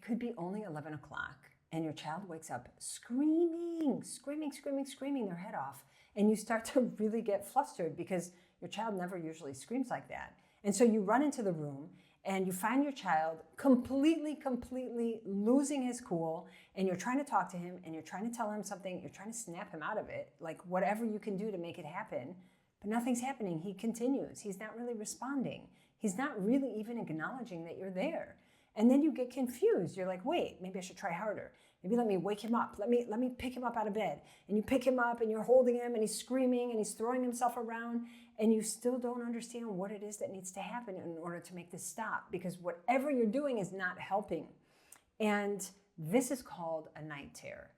could be only 11 o'clock and your child wakes up screaming their head off. And you start to really get flustered because your child never usually screams like that. And so you run into the room and you find your child completely losing his cool, and you're trying to talk to him and you're trying to tell him something, you're trying to snap him out of it, like whatever you can do to make it happen, but nothing's happening. He continues. He's not really responding. He's not really even acknowledging that you're there. And then you get confused. You're like, wait, maybe I should try harder. Maybe let me wake him up. Let me pick him up out of bed. And you pick him up and you're holding him and he's screaming and he's throwing himself around, and you still don't understand what it is that needs to happen in order to make this stop, because whatever you're doing is not helping. And this is called a night terror.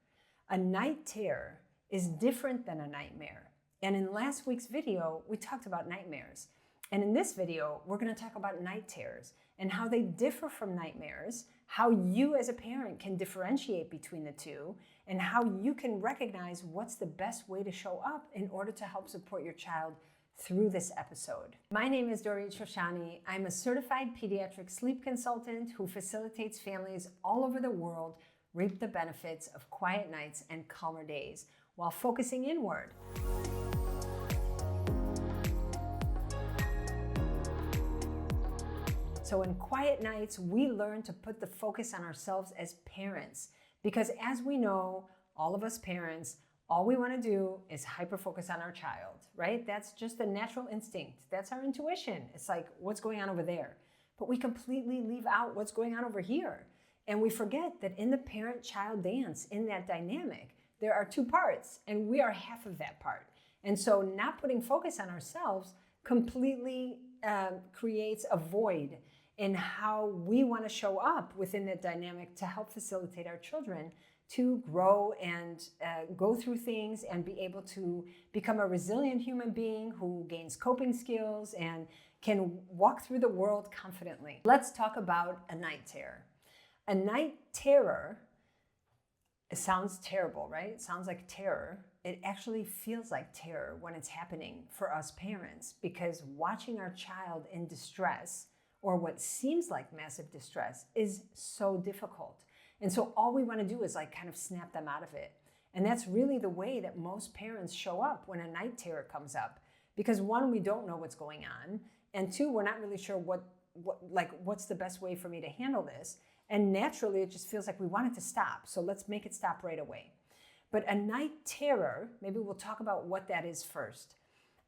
A night terror is different than a nightmare. And in last week's video, we talked about nightmares. And in this video, we're going to talk about night terrors and how they differ from nightmares, how you as a parent can differentiate between the two, and how you can recognize what's the best way to show up in order to help support your child through this episode. My name is Dorit Shoshani. I'm a certified pediatric sleep consultant who facilitates families all over the world reap the benefits of quiet nights and calmer days while focusing inward. So in quiet nights, we learn to put the focus on ourselves as parents, because as we know, all of us parents, all we want to do is hyper-focus on our child, right? That's just a natural instinct. That's our intuition. It's like, what's going on over there? But we completely leave out what's going on over here. And we forget that in the parent-child dance, in that dynamic, there are two parts, and we are half of that part. And so not putting focus on ourselves completely creates a void in how we want to show up within that dynamic to help facilitate our children to grow and go through things and be able to become a resilient human being who gains coping skills and can walk through the world confidently. Let's talk about a night terror. A night terror, it sounds terrible, right? It sounds like terror. It actually feels like terror when it's happening for us parents, because watching our child in distress, or what seems like massive distress, is so difficult. And so all we want to do is like kind of snap them out of it. And that's really the way that most parents show up when a night terror comes up. Because one, we don't know what's going on. And two, we're not really sure what's the best way for me to handle this. And naturally, it just feels like we want it to stop. So let's make it stop right away. But a night terror, maybe we'll talk about what that is first.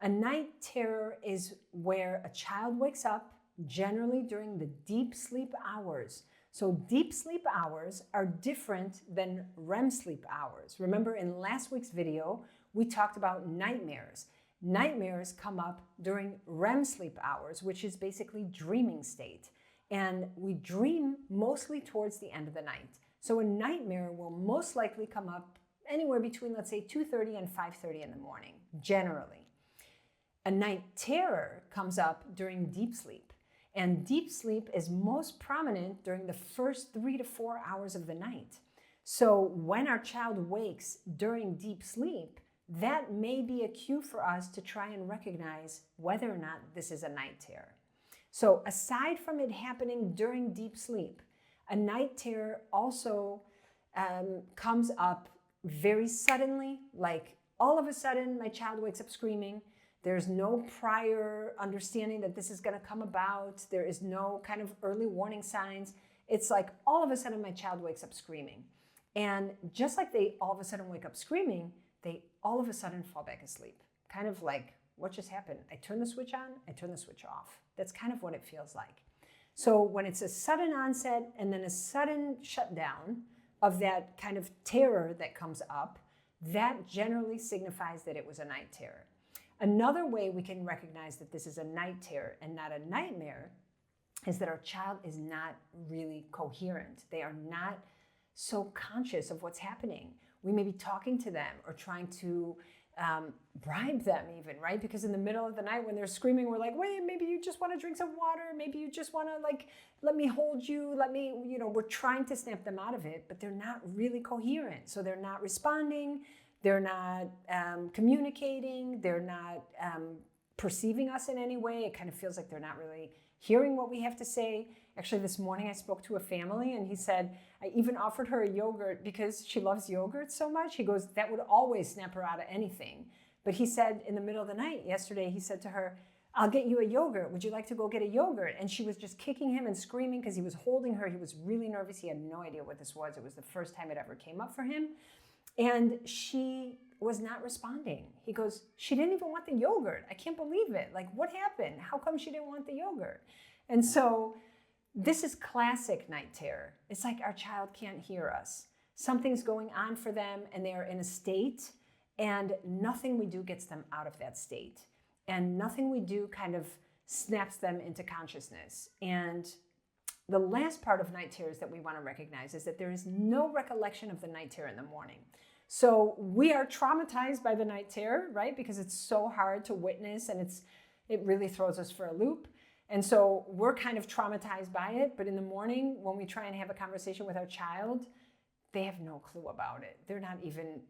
A night terror is where a child wakes up, generally during the deep sleep hours. So deep sleep hours are different than REM sleep hours. Remember in last week's video, we talked about nightmares. Nightmares come up during REM sleep hours, which is basically dreaming state. And we dream mostly towards the end of the night. So a nightmare will most likely come up anywhere between, let's say, 2:30 and 5:30 in the morning, generally. A night terror comes up during deep sleep. And deep sleep is most prominent during the first 3 to 4 hours of the night. So when our child wakes during deep sleep, that may be a cue for us to try and recognize whether or not this is a night terror. So aside from it happening during deep sleep, a night terror also comes up very suddenly, like all of a sudden my child wakes up screaming. There's no prior understanding that this is going to come about. There is no kind of early warning signs. It's like all of a sudden my child wakes up screaming. And just like they all of a sudden wake up screaming, they all of a sudden fall back asleep. Kind of like, what just happened? I turn the switch on, I turn the switch off. That's kind of what it feels like. So when it's a sudden onset and then a sudden shutdown of that kind of terror that comes up, that generally signifies that it was a night terror. Another way we can recognize that this is a night terror and not a nightmare is that our child is not really coherent. They are not so conscious of what's happening. We may be talking to them or trying to bribe them even, right? Because in the middle of the night when they're screaming, we're like, wait, maybe you just want to drink some water. Maybe you just want to let me hold you. We're trying to snap them out of it, but they're not really coherent. So they're not responding. They're not communicating. They're not perceiving us in any way. It kind of feels like they're not really hearing what we have to say. Actually, this morning I spoke to a family and he said, I even offered her a yogurt because she loves yogurt so much. He goes, that would always snap her out of anything. But he said in the middle of the night yesterday, he said to her, I'll get you a yogurt. Would you like to go get a yogurt? And she was just kicking him and screaming because he was holding her. He was really nervous. He had no idea what this was. It was the first time it ever came up for him. And she was not responding. He goes, she didn't even want the yogurt. I can't believe it. Like, what happened? How come she didn't want the yogurt? And so this is classic night terror. It's like our child can't hear us. Something's going on for them and they are in a state, and nothing we do gets them out of that state. And nothing we do kind of snaps them into consciousness. And the last part of night terrors that we want to recognize is that there is no recollection of the night terror in the morning. So we are traumatized by the night terror, right? Because it's so hard to witness and it really throws us for a loop. And so we're kind of traumatized by it. But in the morning, when we try and have a conversation with our child, they have no clue about it. They're not even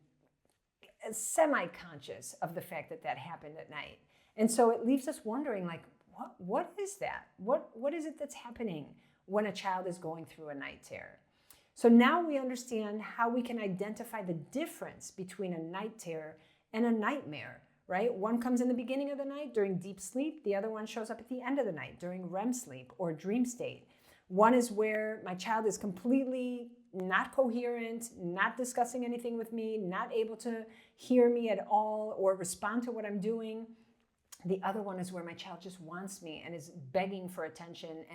semi-conscious of the fact that that happened at night. And so it leaves us wondering, like, what is that? What is it that's happening when a child is going through a night terror? So now we understand how we can identify the difference between a night terror and a nightmare, right? One comes in the beginning of the night during deep sleep. The other one shows up at the end of the night during REM sleep or dream state. One is where my child is completely not coherent, not discussing anything with me, not able to hear me at all or respond to what I'm doing. The other one is where my child just wants me and is begging for attention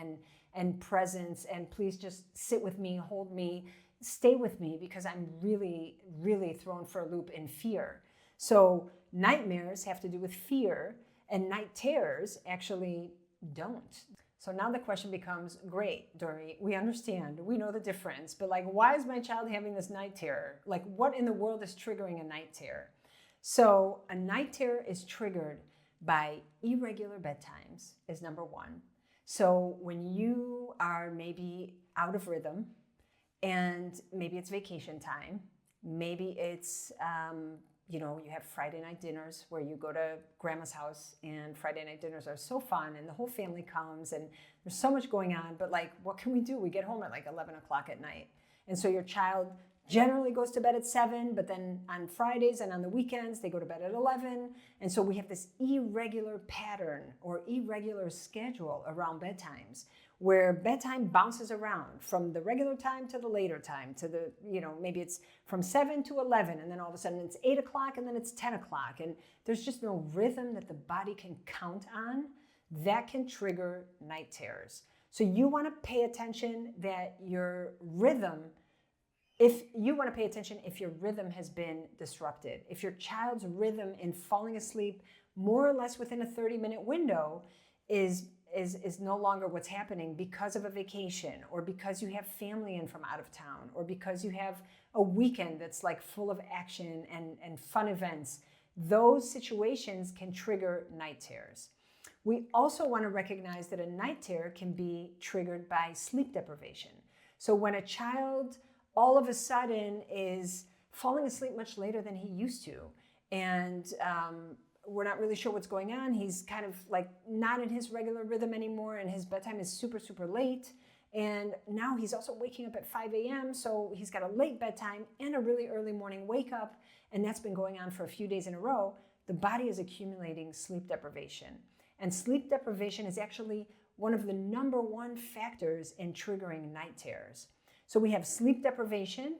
and presence, and please just sit with me, hold me, stay with me, because I'm really, really thrown for a loop in fear. So nightmares have to do with fear, and night terrors actually don't. So now the question becomes, great, Dory, we understand, we know the difference, but like, why is my child having this night terror? Like, what in the world is triggering a night terror? So a night terror is triggered by irregular bedtimes is number one. So when you are maybe out of rhythm, and maybe it's vacation time, maybe it's, you have Friday night dinners where you go to grandma's house, and Friday night dinners are so fun and the whole family comes and there's so much going on, but like, what can we do? We get home at like 11 o'clock at night. And so your child generally goes to bed at 7, but then on Fridays and on the weekends, they go to bed at 11. And so we have this irregular pattern or irregular schedule around bedtimes, where bedtime bounces around from the regular time to the later time to the, maybe it's from 7 to 11, and then all of a sudden it's 8 o'clock and then it's 10 o'clock. And there's just no rhythm that the body can count on. That can trigger night terrors. So you want to pay attention that your rhythm, if your rhythm has been disrupted, if your child's rhythm in falling asleep more or less within a 30-minute window is no longer what's happening because of a vacation, or because you have family in from out of town, or because you have a weekend that's like full of action and fun events, those situations can trigger night terrors. We also want to recognize that a night terror can be triggered by sleep deprivation. So when a child all of a sudden is falling asleep much later than he used to, and we're not really sure what's going on. He's kind of like not in his regular rhythm anymore, and his bedtime is super, super late. And now he's also waking up at 5 a.m. So he's got a late bedtime and a really early morning wake up. And that's been going on for a few days in a row. The body is accumulating sleep deprivation. And sleep deprivation is actually one of the number one factors in triggering night terrors. So we have sleep deprivation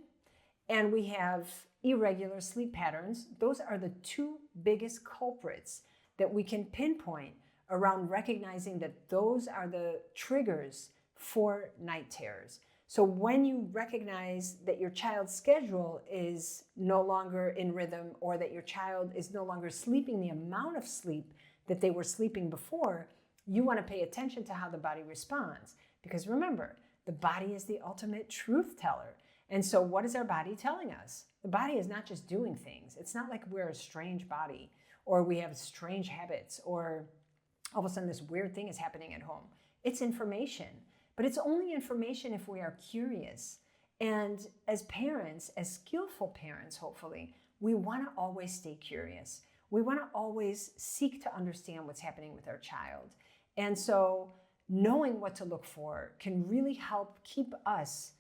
and we have irregular sleep patterns. Those are the two biggest culprits that we can pinpoint around recognizing that those are the triggers for night terrors. So when you recognize that your child's schedule is no longer in rhythm, or that your child is no longer sleeping the amount of sleep that they were sleeping before, you want to pay attention to how the body responds. Because remember, the body is the ultimate truth teller. And so what is our body telling us? The body is not just doing things. It's not like we're a strange body, or we have strange habits, or all of a sudden this weird thing is happening at home. It's information, but it's only information if we are curious. And as parents, as skillful parents, hopefully, we want to always stay curious. We want to always seek to understand what's happening with our child. And so knowing what to look for can really help keep us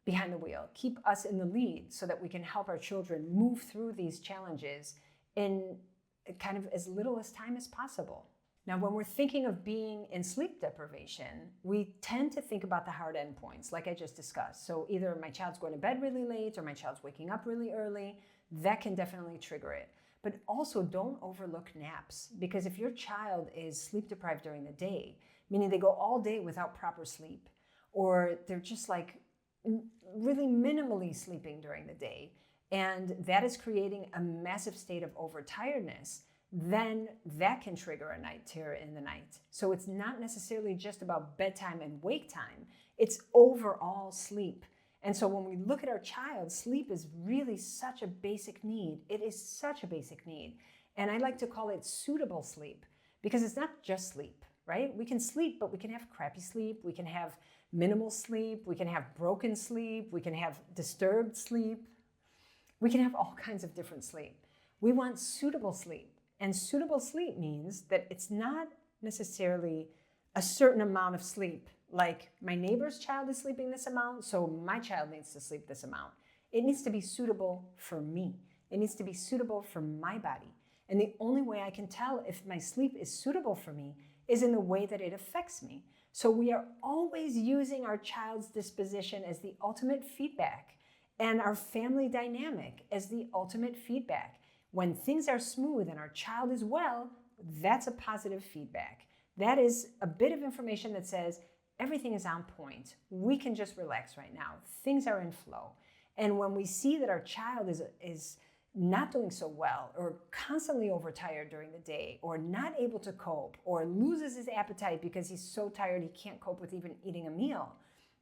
behind the wheel, keep us in the lead so that we can help our children move through these challenges in kind of as little as time as possible. Now, when we're thinking of being in sleep deprivation, we tend to think about the hard endpoints, like I just discussed. So either my child's going to bed really late or my child's waking up really early. That can definitely trigger it. But also don't overlook naps, because if your child is sleep deprived during the day, meaning they go all day without proper sleep, or they're just like really minimally sleeping during the day, and that is creating a massive state of overtiredness, then that can trigger a night terror in the night. So it's not necessarily just about bedtime and wake time, it's overall sleep. And so when we look at our child, sleep is really such a basic need. It is such a basic need. And I like to call it suitable sleep, because it's not just sleep, right? We can sleep, but we can have crappy sleep. We can have minimal sleep. We can have broken sleep. We can have disturbed sleep. We can have all kinds of different sleep. We want suitable sleep. And suitable sleep means that it's not necessarily a certain amount of sleep. Like my neighbor's child is sleeping this amount, so my child needs to sleep this amount. It needs to be suitable for me. It needs to be suitable for my body. And the only way I can tell if my sleep is suitable for me is in the way that it affects me. So we are always using our child's disposition as the ultimate feedback, and our family dynamic as the ultimate feedback. When things are smooth and our child is well, that's a positive feedback. That is a bit of information that says everything is on point. We can just relax right now. Things are in flow. And when we see that our child is not doing so well, or constantly overtired during the day, or not able to cope, or loses his appetite because he's so tired he can't cope with even eating a meal,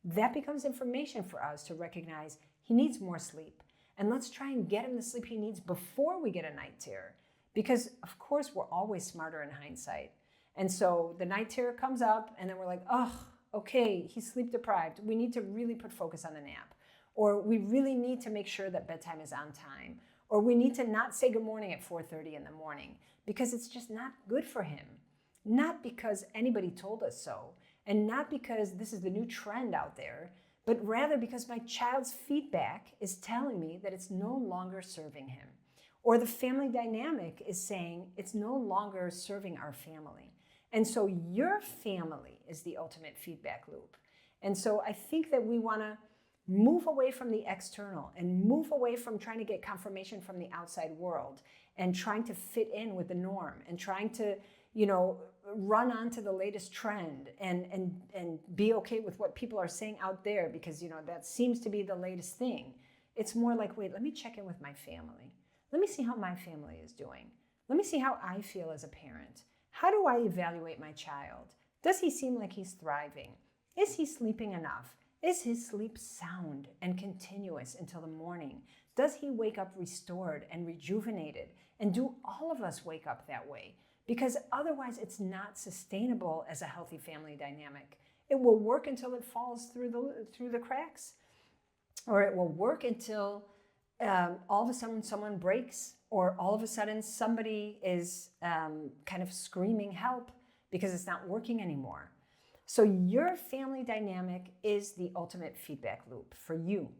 that becomes information for us to recognize he needs more sleep. And let's try and get him the sleep he needs before we get a night terror. Because of course we're always smarter in hindsight. And so the night terror comes up and then we're like, oh, okay, he's sleep deprived. We need to really put focus on the nap. Or we really need to make sure that bedtime is on time. Or we need to not say good morning at 4:30 in the morning, because it's just not good for him. Not because anybody told us so, and not because this is the new trend out there, but rather because my child's feedback is telling me that it's no longer serving him. Or the family dynamic is saying it's no longer serving our family. And so your family is the ultimate feedback loop. And so I think that we want to move away from the external and move away from trying to get confirmation from the outside world and trying to fit in with the norm and trying to, run onto the latest trend and be okay with what people are saying out there because, that seems to be the latest thing. It's more like, wait, let me check in with my family. Let me see how my family is doing. Let me see how I feel as a parent. How do I evaluate my child? Does he seem like he's thriving? Is he sleeping enough? Is his sleep sound and continuous until the morning? Does he wake up restored and rejuvenated? And do all of us wake up that way? Because otherwise it's not sustainable as a healthy family dynamic. It will work until it falls through the cracks, or it will work until all of a sudden someone breaks, or all of a sudden somebody is kind of screaming help because it's not working anymore. So your family dynamic is the ultimate feedback loop for you.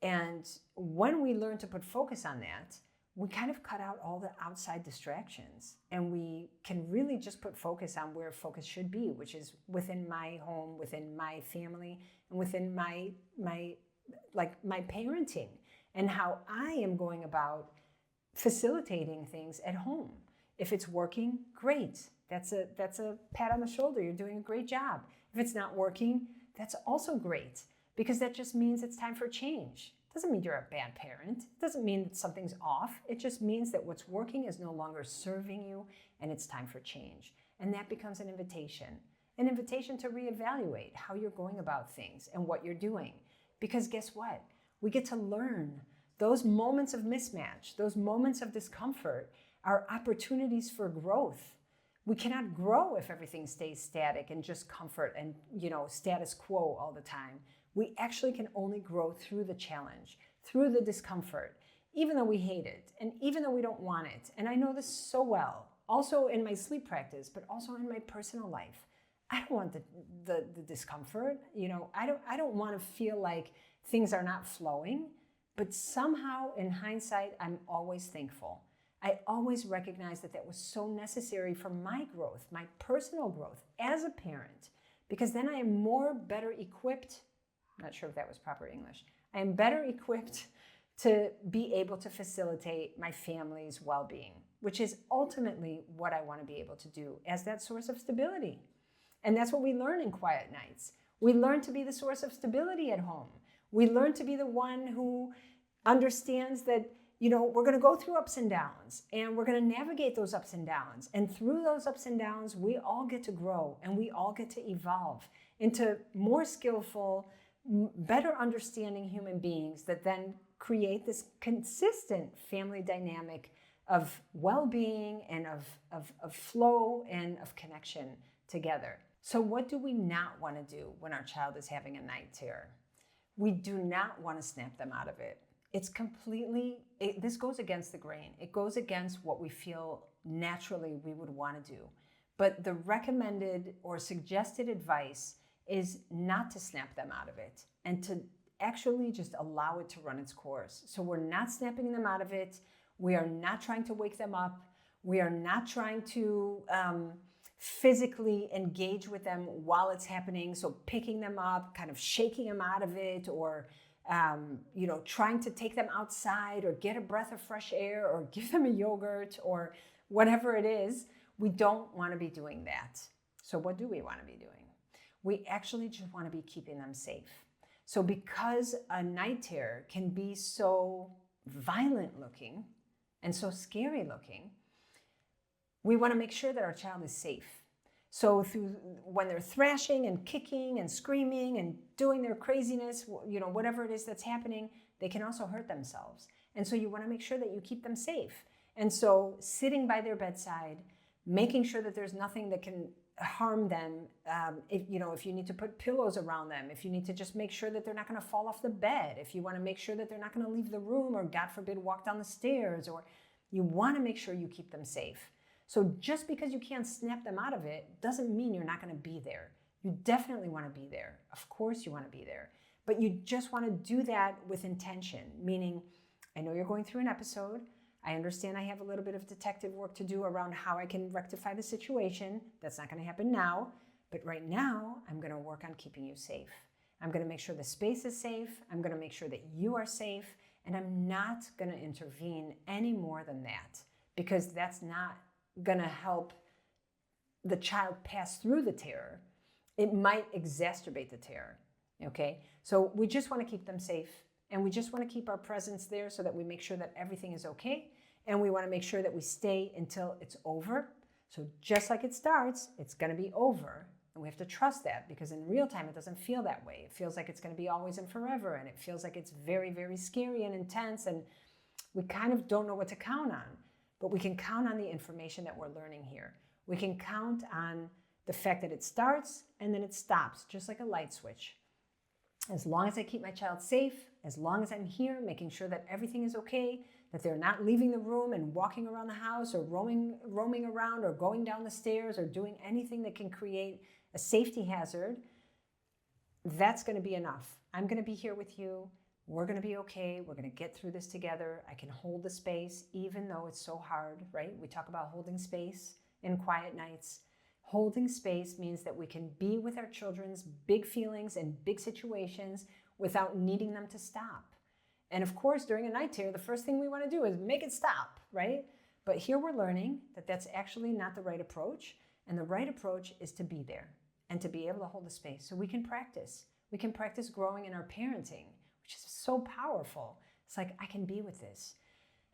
And when we learn to put focus on that, we kind of cut out all the outside distractions, and we can really just put focus on where focus should be, which is within my home, within my family, and within my parenting, and how I am going about facilitating things at home. If it's working, great. That's a pat on the shoulder. You're doing a great job. If it's not working, that's also great, because that just means it's time for change. Doesn't mean you're a bad parent. It doesn't mean that something's off. It just means that what's working is no longer serving you and it's time for change. And that becomes an invitation to reevaluate how you're going about things and what you're doing. Because guess what? We get to learn. Those moments of mismatch, those moments of discomfort are opportunities for growth. We cannot grow if everything stays static and just comfort and, status quo all the time. We actually can only grow through the challenge, through the discomfort, even though we hate it and even though we don't want it. And I know this so well, also in my sleep practice, but also in my personal life. I don't want the discomfort. I don't want to feel like things are not flowing. But somehow, in hindsight, I'm always thankful. I always recognize that was so necessary for my growth, my personal growth as a parent, because then I am better equipped. Not sure if that was proper English. I am better equipped to be able to facilitate my family's well-being, which is ultimately what I want to be able to do as that source of stability. And that's what we learn in Quiet Nights. We learn to be the source of stability at home. We learn to be the one who understands that, we're going to go through ups and downs, and we're going to navigate those ups and downs. And through those ups and downs, we all get to grow, and we all get to evolve into more skillful, better understanding human beings that then create this consistent family dynamic of well-being and of flow and of connection together. So what do we not want to do when our child is having a night terror? We do not want to snap them out of it. It's this goes against the grain. It goes against what we feel naturally we would want to do. But the recommended or suggested advice is not to snap them out of it and to actually just allow it to run its course. So we're not snapping them out of it. We are not trying to wake them up. We are not trying to physically engage with them while it's happening. So picking them up, kind of shaking them out of it, or trying to take them outside or get a breath of fresh air or give them a yogurt or whatever it is. We don't want to be doing that. So what do we want to be doing? We actually just want to be keeping them safe. So because a night terror can be so violent looking and so scary looking, we want to make sure that our child is safe. So when they're thrashing and kicking and screaming and doing their craziness, whatever it is that's happening, they can also hurt themselves. And so you want to make sure that you keep them safe. And so sitting by their bedside, making sure that there's nothing that can harm them. If you need to put pillows around them, if you need to just make sure that they're not going to fall off the bed, if you want to make sure that they're not going to leave the room or, God forbid, walk down the stairs, or you want to make sure you keep them safe. So just because you can't snap them out of it doesn't mean you're not going to be there. You definitely want to be there. Of course you want to be there. But you just want to do that with intention, meaning, I know you're going through an episode. I understand I have a little bit of detective work to do around how I can rectify the situation. That's not going to happen now. But right now, I'm going to work on keeping you safe. I'm going to make sure the space is safe. I'm going to make sure that you are safe. And I'm not going to intervene any more than that, because that's not going to help the child pass through the terror. It might exacerbate the terror. Okay? So we just want to keep them safe. And we just want to keep our presence there so that we make sure that everything is okay. And we want to make sure that we stay until it's over. So just like it starts, it's going to be over. And we have to trust that, because in real time, it doesn't feel that way. It feels like it's going to be always and forever. And it feels like it's very, very scary and intense. And we kind of don't know what to count on. But we can count on the information that we're learning here. We can count on the fact that it starts and then it stops, just like a light switch. As long as I keep my child safe, as long as I'm here making sure that everything is okay, that they're not leaving the room and walking around the house or roaming around or going down the stairs or doing anything that can create a safety hazard, that's going to be enough. I'm going to be here with you. We're going to be okay. We're going to get through this together. I can hold the space, even though it's so hard, right? We talk about holding space in Quiet Nights. Holding space means that we can be with our children's big feelings and big situations without needing them to stop. And of course, during a night terror, the first thing we want to do is make it stop, right? But here we're learning that that's actually not the right approach. And the right approach is to be there and to be able to hold the space. So we can practice. We can practice growing in our parenting, which is so powerful. It's like, I can be with this.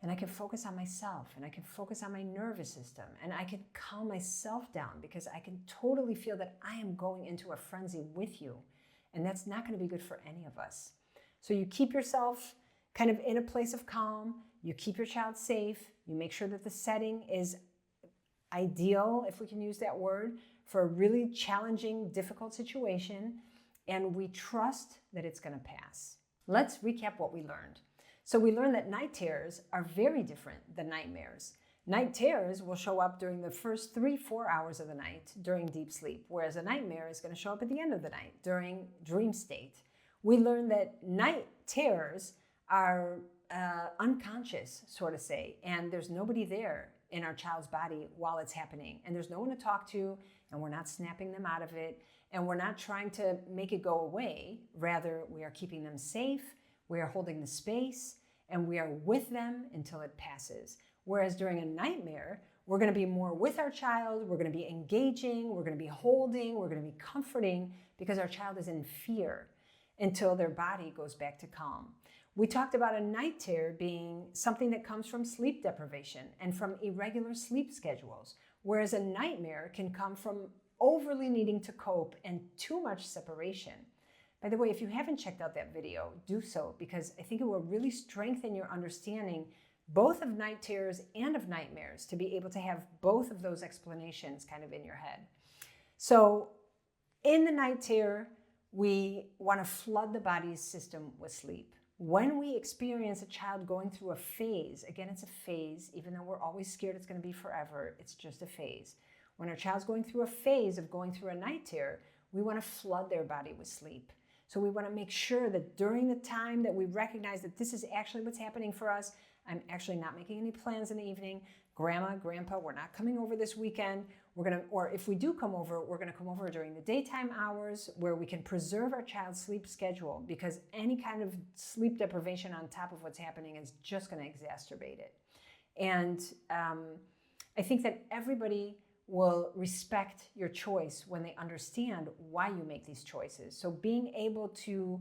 And I can focus on myself, and I can focus on my nervous system, and I can calm myself down, because I can totally feel that I am going into a frenzy with you. And that's not going to be good for any of us. So you keep yourself kind of in a place of calm. You keep your child safe. You make sure that the setting is ideal, if we can use that word, for a really challenging, difficult situation. And we trust that it's going to pass. Let's recap what we learned. So we learned that night terrors are very different than nightmares. Night terrors will show up during the first 3-4 hours of the night during deep sleep, whereas a nightmare is going to show up at the end of the night during dream state. We learned that night terrors are unconscious, sort of say, and there's nobody there in our child's body while it's happening, and there's no one to talk to, and we're not snapping them out of it, and we're not trying to make it go away. Rather, we are keeping them safe, we are holding the space, and we are with them until it passes. Whereas during a nightmare, we're going to be more with our child, we're going to be engaging, we're going to be holding, we're going to be comforting, because our child is in fear until their body goes back to calm. We talked about a night terror being something that comes from sleep deprivation and from irregular sleep schedules, whereas a nightmare can come from overly needing to cope and too much separation. By the way, if you haven't checked out that video, do so, because I think it will really strengthen your understanding both of night terrors and of nightmares, to be able to have both of those explanations kind of in your head. So in the night terror, we want to flood the body's system with sleep. When we experience a child going through a phase, again, it's a phase, even though we're always scared it's going to be forever, it's just a phase. When our child's going through a phase of going through a night terror, we want to flood their body with sleep. So we want to make sure that during the time that we recognize that this is actually what's happening for us, I'm actually not making any plans in the evening. Grandma, grandpa, we're not coming over this weekend. Or if we do come over, we're going to come over during the daytime hours where we can preserve our child's sleep schedule, because any kind of sleep deprivation on top of what's happening is just going to exacerbate it. And I think that everybody will respect your choice when they understand why you make these choices. So being able to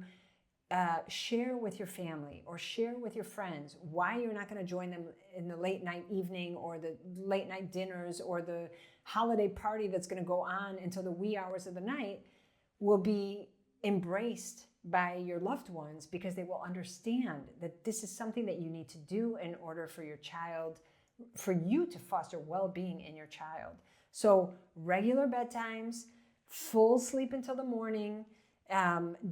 share with your family or share with your friends why you're not going to join them in the late night evening or the late night dinners or the holiday party that's going to go on until the wee hours of the night will be embraced by your loved ones, because they will understand that this is something that you need to do in order for your child, for you to foster well-being in your child. So regular bedtimes, full sleep until the morning,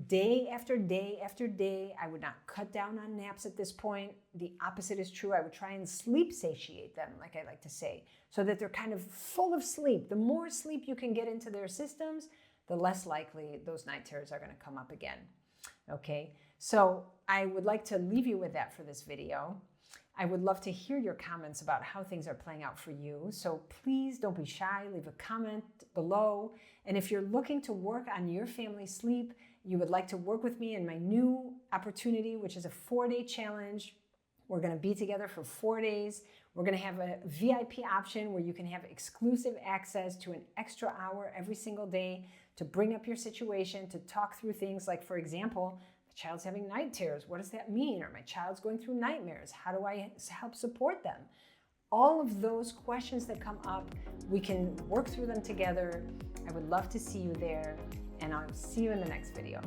day after day after day. I would not cut down on naps at this point. The opposite is true. I would try and sleep satiate them, like I like to say, so that they're kind of full of sleep. The more sleep you can get into their systems, the less likely those night terrors are going to come up again. Okay, so I would like to leave you with that for this video. I would love to hear your comments about how things are playing out for you. So please don't be shy, leave a comment below. And if you're looking to work on your family's sleep, you would like to work with me in my new opportunity, which is a 4-day challenge. We're going to be together for 4 days. We're going to have a VIP option where you can have exclusive access to an extra hour every single day to bring up your situation, to talk through things like, for example, the child's having night terrors. What does that mean? Or my child's going through nightmares. How do I help support them? All of those questions that come up, we can work through them together. I would love to see you there, and I'll see you in the next video.